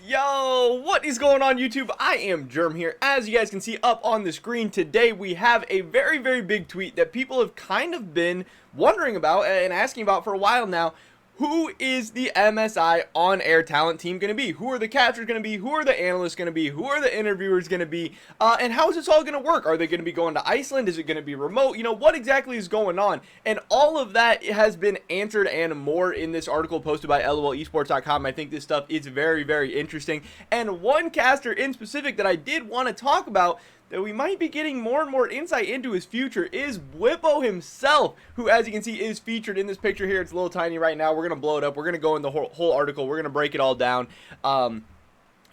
Yo, what is going on YouTube? I am Germ here. As you guys can see up on the screen today, we have a very big tweet that people have kind of been wondering about and asking about for a while now. Who is the MSI on-air talent team going to be? Who are the casters going to be? Who are the analysts going to be? Who are the interviewers going to be? And how is this all going to work? Are they going to be going to Iceland? Is it going to be remote? You know, what exactly is going on? And all of that has been answered and more in this article posted by lolesports.com. I think this stuff is very interesting. And one caster in specific that I did want to talk about that we might be getting more and more insight into his future is BWIPO himself, who, as you can see, is featured in this picture here. It's a little tiny right now. We're going to blow it up. We're going to go in the whole article. We're going to break it all down.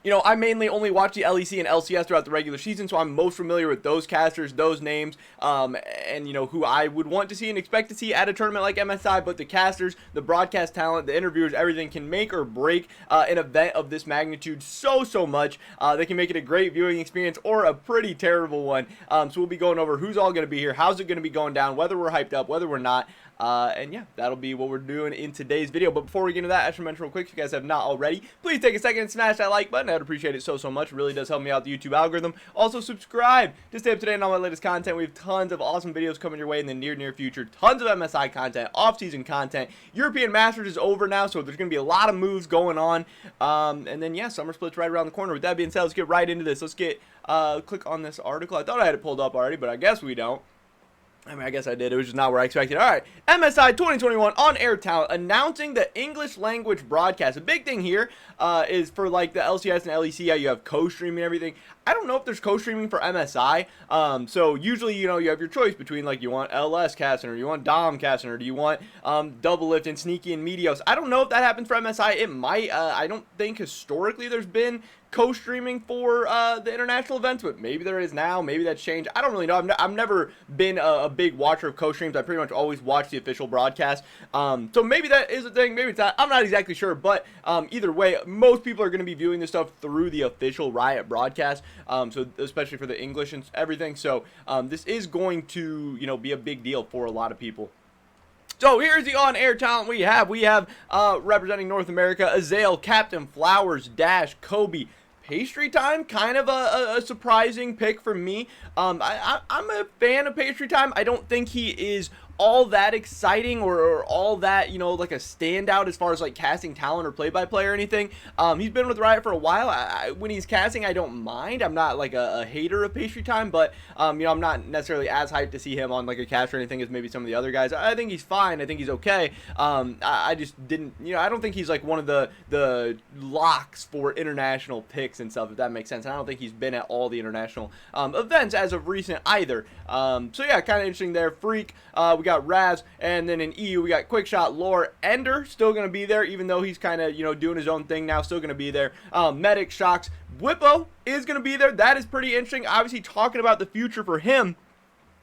You know, I mainly only watch the LEC and LCS throughout the regular season, so I'm most familiar with those casters, those names, and, you know, who I would want to see and expect to see at a tournament like MSI. But the casters, the broadcast talent, the interviewers, everything can make or break an event of this magnitude so much. They can make it a great viewing experience or a pretty terrible one. So we'll be going over who's all going to be here, how's it going to be going down, whether we're hyped up, whether we're not. And yeah, that'll be what we're doing in today's video. But before we get into that, I should mention real quick, if you guys have not already, please take a second and smash that like button. I'd appreciate it so much. It really does help me out the YouTube algorithm. Also, subscribe to stay up to date on all my latest content. We have tons of awesome videos coming your way in the near future. Tons of MSI content, off-season content. European Masters is over now, so there's going to be a lot of moves going on. And then, yeah, Summer Split's right around the corner. With that being said, let's get right into this. Let's get, click on this article. I thought I had it pulled up already, but I guess we don't. I mean, I guess I did. It was just not where I expected. All right, MSI 2021 on-air talent announcing the English language broadcast. A big thing here is for like the LCS and LEC, how you have co-streaming and everything. I don't know if there's co-streaming for MSI. So usually, you know, you have your choice between like you want LS casting or you want Dom casting or do you want Double Lift and Sneaky and Meteos. I don't know if that happens for MSI. It might. I don't think historically there's been co-streaming for the international events, but maybe there is now. Maybe that's changed. I don't really know. I've never been a big watcher of co-streams. I pretty much always watch the official broadcast. So maybe that is a thing. Maybe it's not. I'm not exactly sure. But either way, most people are going to be viewing this stuff through the official Riot broadcast. So especially for the English and everything. So this is going to, you know, be a big deal for a lot of people. So here's the on-air talent we have. We have representing North America, Azael, Captain Flowers, Dash, Kobe. Pastry Time, kind of a surprising pick for me. I'm a fan of Pastry Time. I don't think he is all that exciting or all that, you know, like a standout as far as like casting talent or play-by-play or anything. He's been with Riot for a while. When he's casting, I don't mind. I'm not like a hater of Pastry Time, but you know, I'm not necessarily as hyped to see him on like a cast or anything as maybe some of the other guys. I think he's fine. I think he's okay. I just didn't, you know, I don't think he's like one of the locks for international picks and stuff, if that makes sense. And I don't think he's been at all the international events as of recent either. So yeah, kind of interesting there. Freak, we got Raz, and then in EU we got Quickshot, Lore, Ender still going to be there, even though he's kind of, you know, doing his own thing now, still going to be there. Medic, Shocks, BWIPO is going to be there. That is pretty interesting. Obviously talking about the future for him,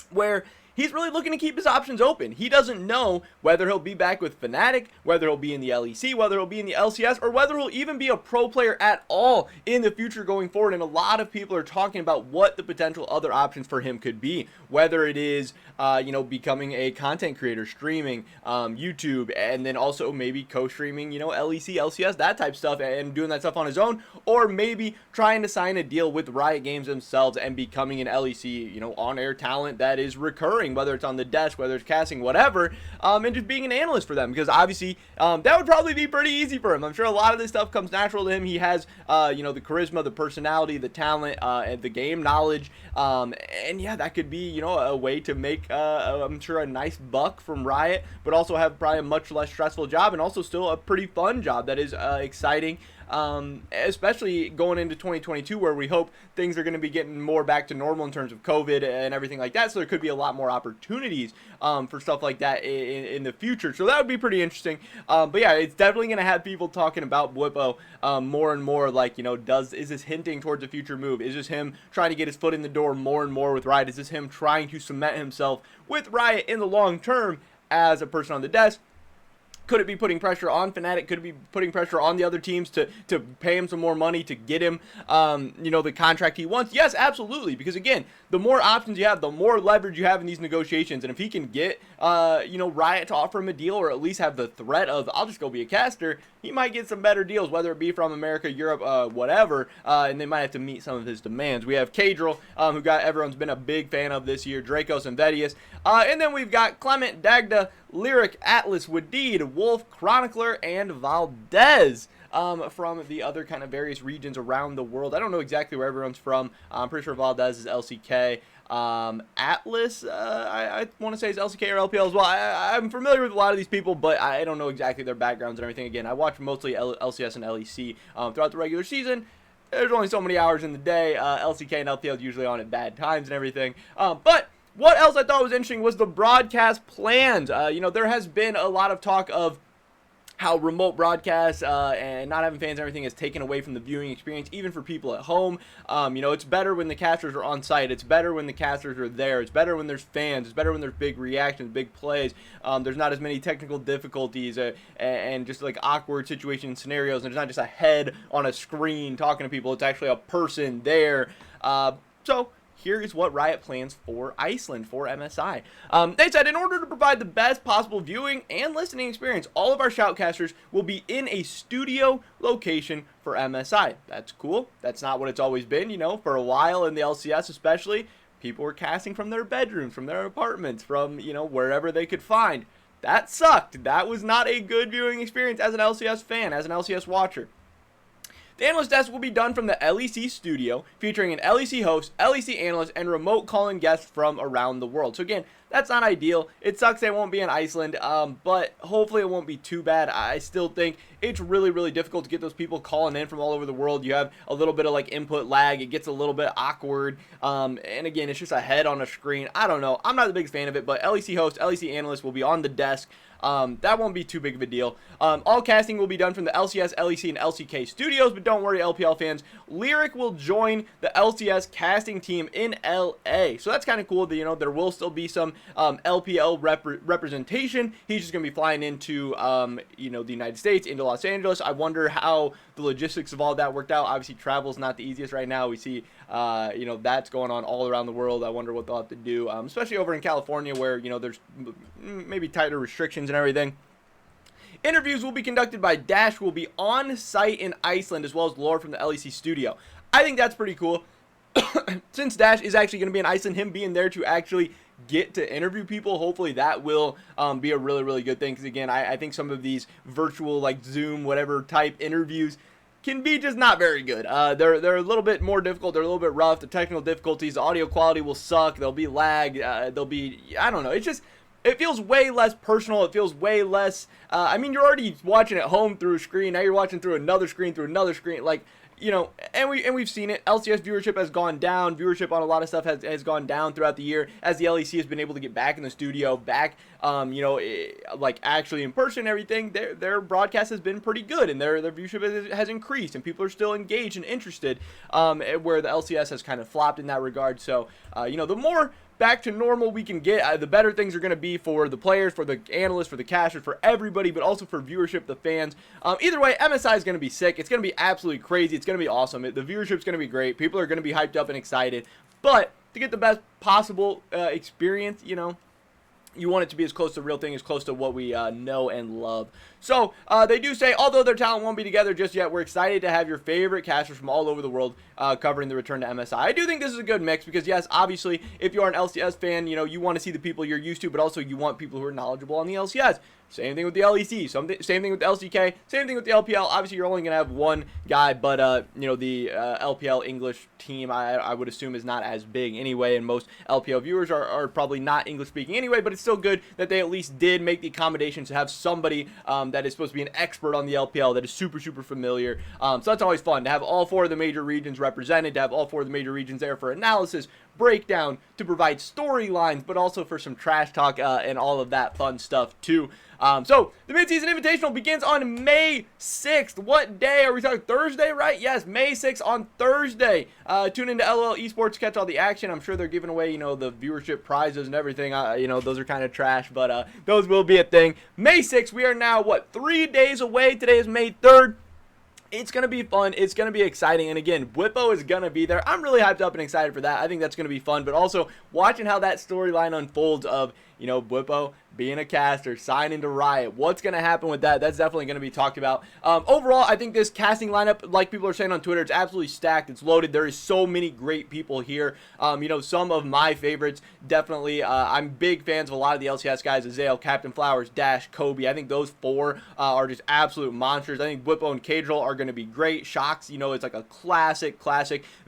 where he's really looking to keep his options open. He doesn't know whether he'll be back with Fnatic, whether he'll be in the LEC, whether he'll be in the LCS, or whether he'll even be a pro player at all in the future going forward. And a lot of people are talking about what the potential other options for him could be, whether it is, you know, becoming a content creator, streaming, YouTube, and then also maybe co-streaming, you know, LEC, LCS, that type of stuff, and doing that stuff on his own, or maybe trying to sign a deal with Riot Games themselves and becoming an LEC, you know, on-air talent that is recurring, whether it's on the desk, whether it's casting, whatever, and just being an analyst for them, because obviously that would probably be pretty easy for him. I'm sure a lot of this stuff comes natural to him. He has, you know, the charisma, the personality, the talent, and the game knowledge, and yeah, that could be, you know, a way to make, I'm sure, a nice buck from Riot, but also have probably a much less stressful job, and also still a pretty fun job that is exciting. Especially going into 2022, where we hope things are going to be getting more back to normal in terms of COVID and everything like that. So there could be a lot more opportunities for stuff like that in the future. So that would be pretty interesting. But yeah, it's definitely going to have people talking about BWIPO more and more. Like, you know, is this hinting towards a future move? Is this him trying to get his foot in the door more and more with Riot? Is this him trying to cement himself with Riot in the long term as a person on the desk? Could it be putting pressure on Fnatic? Could it be putting pressure on the other teams to pay him some more money to get him, the contract he wants? Yes, absolutely. Because again, the more options you have, the more leverage you have in these negotiations. And if he can get, Riot to offer him a deal, or at least have the threat of, I'll just go be a caster, he might get some better deals, whether it be from America, Europe, whatever. And they might have to meet some of his demands. We have Kadril, who everyone's been a big fan of this year, Dracos and Vedius. And then we've got Clement, Dagda, Lyric, Atlas, Wadid, Wolf, Chronicler, and Valdez from the other kind of various regions around the world. I don't know exactly where everyone's from. I'm pretty sure Valdez is LCK. Atlas, I want to say is LCK or LPL as well. I'm familiar with a lot of these people, but I don't know exactly their backgrounds and everything. Again, I watch mostly LCS and LEC throughout the regular season. There's only so many hours in the day. LCK and LPL usually on at bad times and everything. But what else I thought was interesting was the broadcast plans. There has been a lot of talk of how remote broadcasts and not having fans and everything has taken away from the viewing experience, even for people at home. It's better when the casters are on site. It's better when the casters are there. It's better when there's fans. It's better when there's big reactions, big plays. There's not as many technical difficulties and just like awkward situation scenarios. And it's not just a head on a screen talking to people. It's actually a person there. So here is what Riot plans for Iceland, for MSI. They said, in order to provide the best possible viewing and listening experience, all of our shoutcasters will be in a studio location for MSI. That's cool. That's not what it's always been, for a while in the LCS especially. People were casting from their bedrooms, from their apartments, from, wherever they could find. That sucked. That was not a good viewing experience as an LCS fan, as an LCS watcher. The analyst desk will be done from the LEC studio, featuring an LEC host, LEC analyst, and remote call-in guests from around the world. So again, that's not ideal. It sucks they won't be in Iceland, but hopefully it won't be too bad. I still think it's really, really difficult to get those people calling in from all over the world. You have a little bit of input lag. It gets a little bit awkward. And again, it's just a head on a screen. I don't know. I'm not the biggest fan of it, but LEC host, LEC analyst will be on the desk. That won't be too big of a deal. All casting will be done from the LCS, LEC, and LCK studios, but don't worry, LPL fans. Lyric will join the LCS casting team in LA. So that's kind of cool that, there will still be some LPL representation. He's just going to be flying into, the United States, into Los Angeles. I wonder how the logistics of all that worked out. Obviously, travel's not the easiest right now. We see, that's going on all around the world. I wonder what they'll have to do, especially over in California where, there's maybe tighter restrictions and everything. Interviews will be conducted by Dash, who will be on site in Iceland, as well as Lore from the LEC studio. I think that's pretty cool. Since Dash is actually going to be in Iceland, him being there to actually get to interview people, hopefully that will be a really, really good thing. Because again, I think some of these virtual, Zoom, whatever type interviews can be just not very good. They're a little bit more difficult. They're a little bit rough. The technical difficulties, the audio quality will suck. There'll be lag. There'll be, I don't know. It feels way less personal. It feels way less, you're already watching at home through a screen. Now you're watching through another screen, and we've seen it. LCS viewership has gone down. Viewership on a lot of stuff has gone down throughout the year as the LEC has been able to get back in the studio, back, actually in person and everything. Their broadcast has been pretty good, and their viewership has increased, and people are still engaged and interested, where the LCS has kind of flopped in that regard. So, the more back to normal we can get, the better things are going to be for the players, for the analysts, for the casters, for everybody, but also for viewership, the fans. Either way, MSI is going to be sick. It's going to be absolutely crazy. It's going to be awesome. The viewership is going to be great. People are going to be hyped up and excited. But to get the best possible experience, you want it to be as close to the real thing, as close to what we know and love. So they do say, although their talent won't be together just yet, we're excited to have your favorite casters from all over the world covering the return to MSI. I do think this is a good mix because, yes, obviously, if you are an LCS fan, you want to see the people you're used to, but also you want people who are knowledgeable on the LCS. Same thing with the LEC, same thing with the LCK, same thing with the LPL. Obviously, you're only going to have one guy, but, the LPL English team, I would assume, is not as big anyway, and most LPL viewers are probably not English-speaking anyway, but it's still good that they at least did make the accommodations to have somebody that is supposed to be an expert on the LPL that is super, super familiar. So that's always fun, to have all four of the major regions represented, to have all four of the major regions there for analysis, breakdown, to provide storylines, but also for some trash talk and all of that fun stuff too. So the Midseason Invitational begins on May 6th. What day are we talking? Thursday, right? Yes, May 6th on Thursday. Tune into LOL Esports to catch all the action. I'm sure they're giving away, you know, the viewership prizes and everything. You know, those are kind of trash, but those will be a thing. May 6th, we are now, what, 3 days away? Today is May 3rd. It's going to be fun. It's going to be exciting. And again, WIPO is going to be there. I'm really hyped up and excited for that. I think that's going to be fun. But also watching how that storyline unfolds of, you know, WIPO being a caster, signing to Riot. What's going to happen with that? That's definitely going to be talked about. Overall, I think this casting lineup, like people are saying on Twitter, it's absolutely stacked. It's loaded. There is so many great people here. You know, some of my favorites, definitely. I'm big fans of a lot of the LCS guys. Azael, Captain Flowers, Dash, Kobe. I think those four are just absolute monsters. I think WIPO and Cadril are going to be great. Shocks, you know, it's like a classic.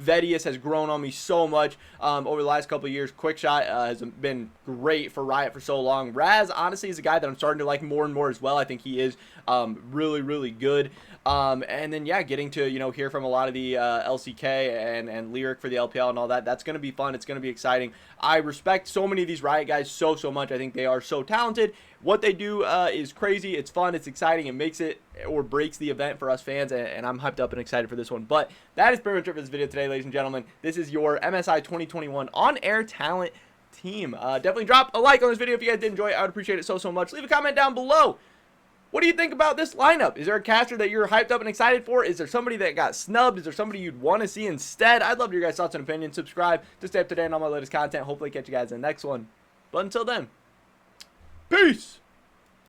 Vedius has grown on me so much over the last couple of years. Quickshot has been great for Riot for so long. Raz, honestly, is a guy that I'm starting to like more and more as well. I think he is really good. And then, yeah, getting to, you know, hear from a lot of the LCK and Lyric for the LPL and all that. That's going to be fun. It's going to be exciting. I respect so many of these Riot guys so much. I think they are so talented. What they do is crazy. It's fun. It's exciting. It makes it or breaks the event for us fans, and I'm hyped up and excited for this one. But that is pretty much it for this video today, ladies and gentlemen. This is your MSI 2021 On-Air Talent team. Definitely drop a like on this video if you guys did enjoy it. I would appreciate it so much. Leave a comment down below. What do you think about this lineup? Is there a caster that you're hyped up and excited for? Is there somebody that got snubbed? Is there somebody you'd want to see instead? I'd love to hear your guys' thoughts and opinions. Subscribe to stay up to date on all my latest content. Hopefully catch you guys in the next one. But until then, peace!